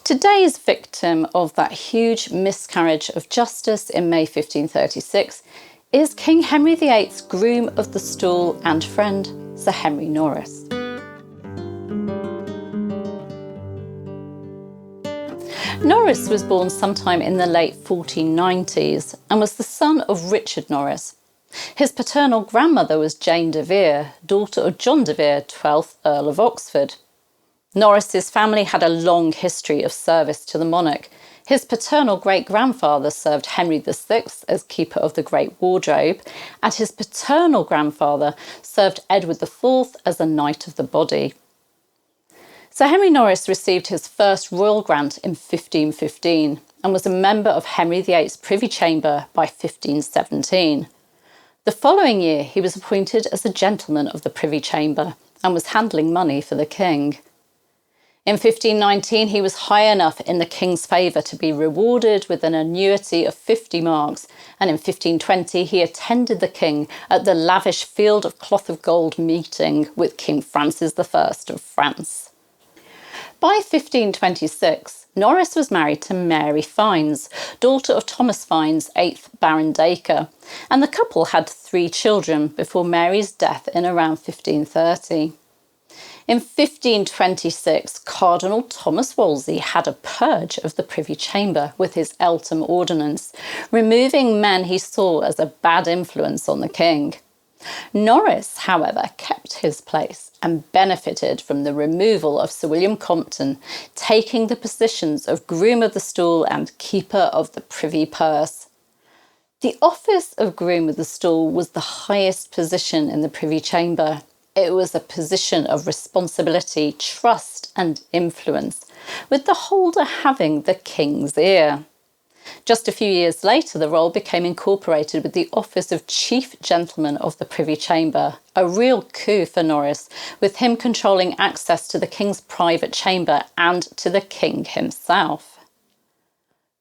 Today's victim of that huge miscarriage of justice in May 1536 is King Henry VIII's groom of the stool and friend, Sir Henry Norris. Norris was born sometime in the late 1490s and was the son of Richard Norris. His paternal grandmother was Jane de Vere, daughter of John de Vere, 12th Earl of Oxford. Norris's family had a long history of service to the monarch. His paternal great-grandfather served Henry VI as Keeper of the Great Wardrobe, and his paternal grandfather served Edward IV as a Knight of the Body. Sir Henry Norris received his first royal grant in 1515 and was a member of Henry VIII's Privy Chamber by 1517. The following year he was appointed as a gentleman of the Privy Chamber and was handling money for the king. In 1519 he was high enough in the king's favour to be rewarded with an annuity of 50 marks, and in 1520 he attended the king at the lavish Field of Cloth of Gold meeting with King Francis I of France. By 1526, Norris was married to Mary Fiennes, daughter of Thomas Fiennes, 8th Baron Dacre, and the couple had 3 children before Mary's death in around 1530. In 1526, Cardinal Thomas Wolsey had a purge of the Privy Chamber with his Eltham Ordinance, removing men he saw as a bad influence on the king. Norris, however, kept his place and benefited from the removal of Sir William Compton, taking the positions of Groom of the Stool and Keeper of the Privy Purse. The office of Groom of the Stool was the highest position in the Privy Chamber. It was a position of responsibility, trust and influence, with the holder having the king's ear. Just a few years later, the role became incorporated with the office of Chief Gentleman of the Privy Chamber, a real coup for Norris, with him controlling access to the king's private chamber and to the king himself.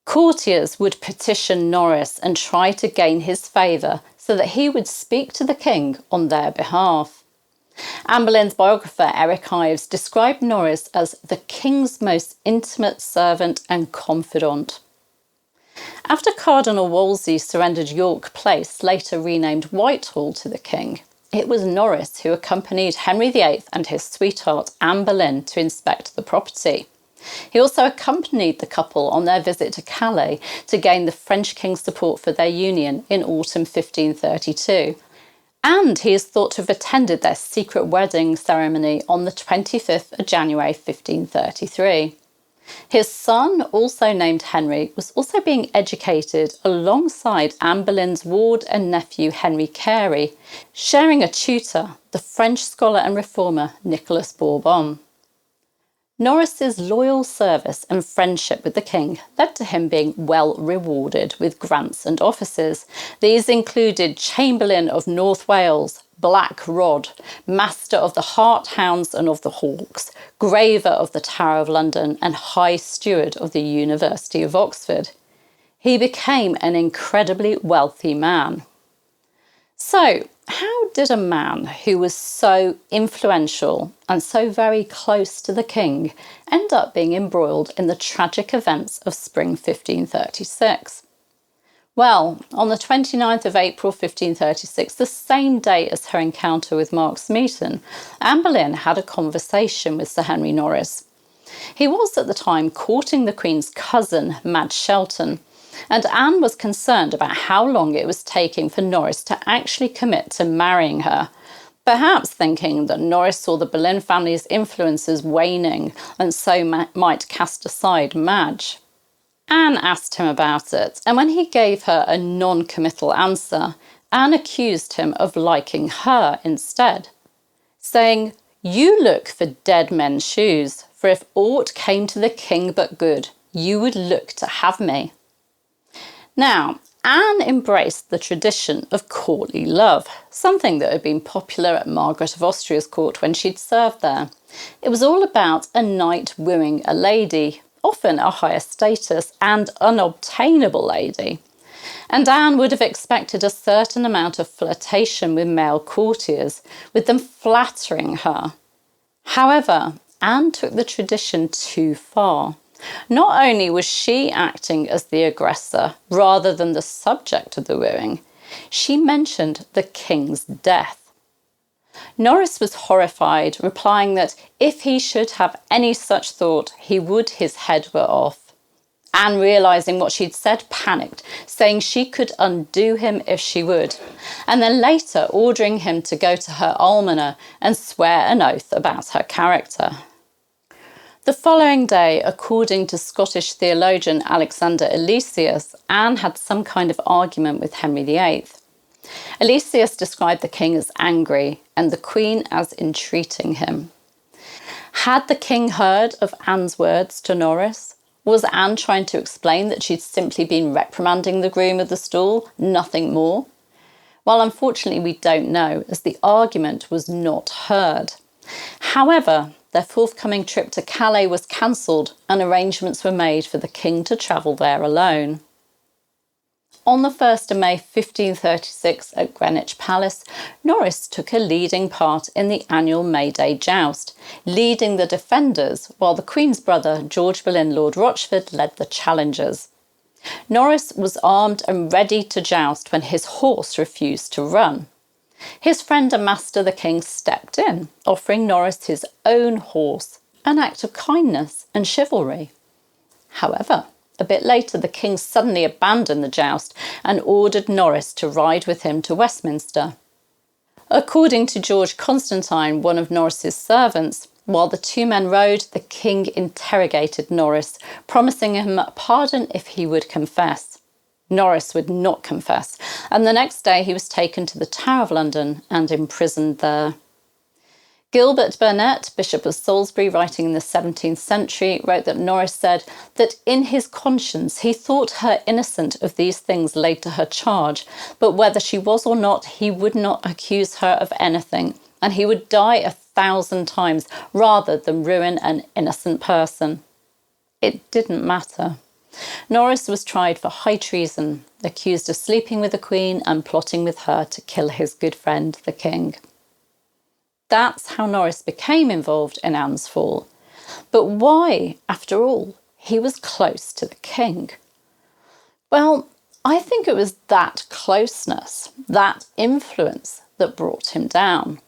Courtiers would petition Norris and try to gain his favour so that he would speak to the king on their behalf. Anne Boleyn's biographer Eric Ives described Norris as the king's most intimate servant and confidant. After Cardinal Wolsey surrendered York Place, later renamed Whitehall, to the king, it was Norris who accompanied Henry VIII and his sweetheart Anne Boleyn to inspect the property. He also accompanied the couple on their visit to Calais to gain the French king's support for their union in autumn 1532. And he is thought to have attended their secret wedding ceremony on the 25th of January 1533. His son, also named Henry, was also being educated alongside Anne Boleyn's ward and nephew Henry Carey, sharing a tutor, the French scholar and reformer Nicholas Bourbon. Norris's loyal service and friendship with the king led to him being well rewarded with grants and offices. These included Chamberlain of North Wales, Black Rod, Master of the Hart Hounds and of the Hawks, Graver of the Tower of London, and High Steward of the University of Oxford. He became an incredibly wealthy man. So, how did a man who was so influential and so very close to the king end up being embroiled in the tragic events of spring 1536? Well, on the 29th of April 1536, the same day as her encounter with Mark Smeaton, Anne Boleyn had a conversation with Sir Henry Norris. He was at the time courting the Queen's cousin, Madge Shelton, and Anne was concerned about how long it was taking for Norris to actually commit to marrying her, perhaps thinking that Norris saw the Boleyn family's influences waning and so might cast aside Madge. Anne asked him about it, and when he gave her a non-committal answer, Anne accused him of liking her instead, saying, "You look for dead men's shoes, for if aught came to the king but good, you would look to have me." Now, Anne embraced the tradition of courtly love, something that had been popular at Margaret of Austria's court when she'd served there. It was all about a knight wooing a lady, often a higher status and unobtainable lady. And Anne would have expected a certain amount of flirtation with male courtiers, with them flattering her. However, Anne took the tradition too far. Not only was she acting as the aggressor rather than the subject of the wooing, she mentioned the king's death. Norris was horrified, replying that if he should have any such thought, he would his head were off. Anne, realising what she'd said, panicked, saying she could undo him if she would, and then later ordering him to go to her almoner and swear an oath about her character. The following day, according to Scottish theologian Alexander Illustrious, Anne had some kind of argument with Henry VIII. Illustrious described the king as angry and the queen as entreating him. Had the king heard of Anne's words to Norris? Was Anne trying to explain that she'd simply been reprimanding the groom of the stool, nothing more? Well, unfortunately, we don't know, as the argument was not heard. However, their forthcoming trip to Calais was cancelled and arrangements were made for the king to travel there alone. On the 1st of May 1536 at Greenwich Palace, Norris took a leading part in the annual May Day joust, leading the defenders while the Queen's brother, George Boleyn, Lord Rochford, led the challengers. Norris was armed and ready to joust when his horse refused to run. His friend and master, the king, stepped in, offering Norris his own horse, an act of kindness and chivalry. However, a bit later, the king suddenly abandoned the joust and ordered Norris to ride with him to Westminster. According to George Constantine, one of Norris's servants, while the two men rode, the king interrogated Norris, promising him pardon if he would confess. Norris would not confess, and the next day he was taken to the Tower of London and imprisoned there. Gilbert Burnet, Bishop of Salisbury, writing in the 17th century, wrote that Norris said that in his conscience he thought her innocent of these things laid to her charge, but whether she was or not, he would not accuse her of anything, and he would die 1,000 times rather than ruin an innocent person. It didn't matter. Norris was tried for high treason, accused of sleeping with the Queen and plotting with her to kill his good friend, the King. That's how Norris became involved in Anne's fall. But why, after all? He was close to the king. Well, I think it was that closeness, that influence, that brought him down.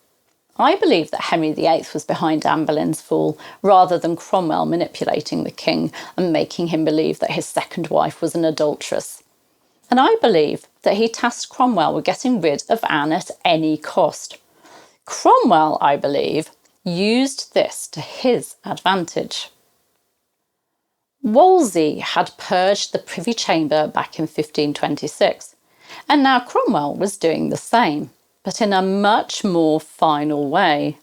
I believe that Henry VIII was behind Anne Boleyn's fall, rather than Cromwell manipulating the king and making him believe that his second wife was an adulteress. And I believe that he tasked Cromwell with getting rid of Anne at any cost. Cromwell, I believe, used this to his advantage. Wolsey had purged the Privy Chamber back in 1526, and now Cromwell was doing the same, but in a much more final way.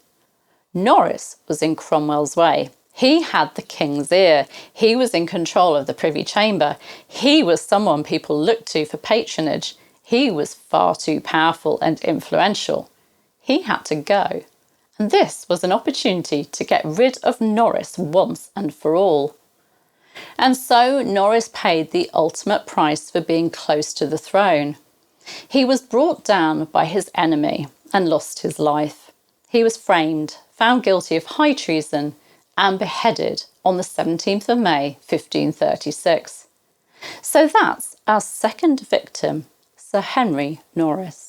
Norris was in Cromwell's way. He had the king's ear. He was in control of the Privy Chamber. He was someone people looked to for patronage. He was far too powerful and influential. He had to go, and this was an opportunity to get rid of Norris once and for all. And so Norris paid the ultimate price for being close to the throne. He was brought down by his enemy and lost his life. He was framed, found guilty of high treason, and beheaded on the 17th of May 1536. So that's our second victim, Sir Henry Norris.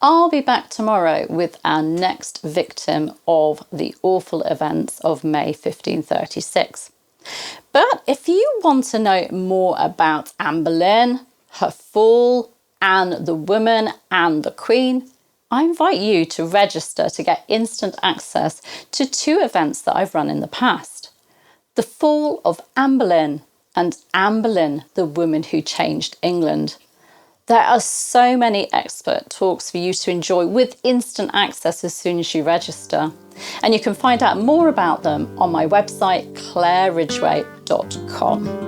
I'll be back tomorrow with our next victim of the awful events of May 1536. But if you want to know more about Anne Boleyn, her fall, Anne the woman, and the Queen, I invite you to register to get instant access to two events that I've run in the past. The fall of Anne Boleyn and Anne Boleyn, the woman who changed England. There are so many expert talks for you to enjoy with instant access as soon as you register. And you can find out more about them on my website, claireridgway.com.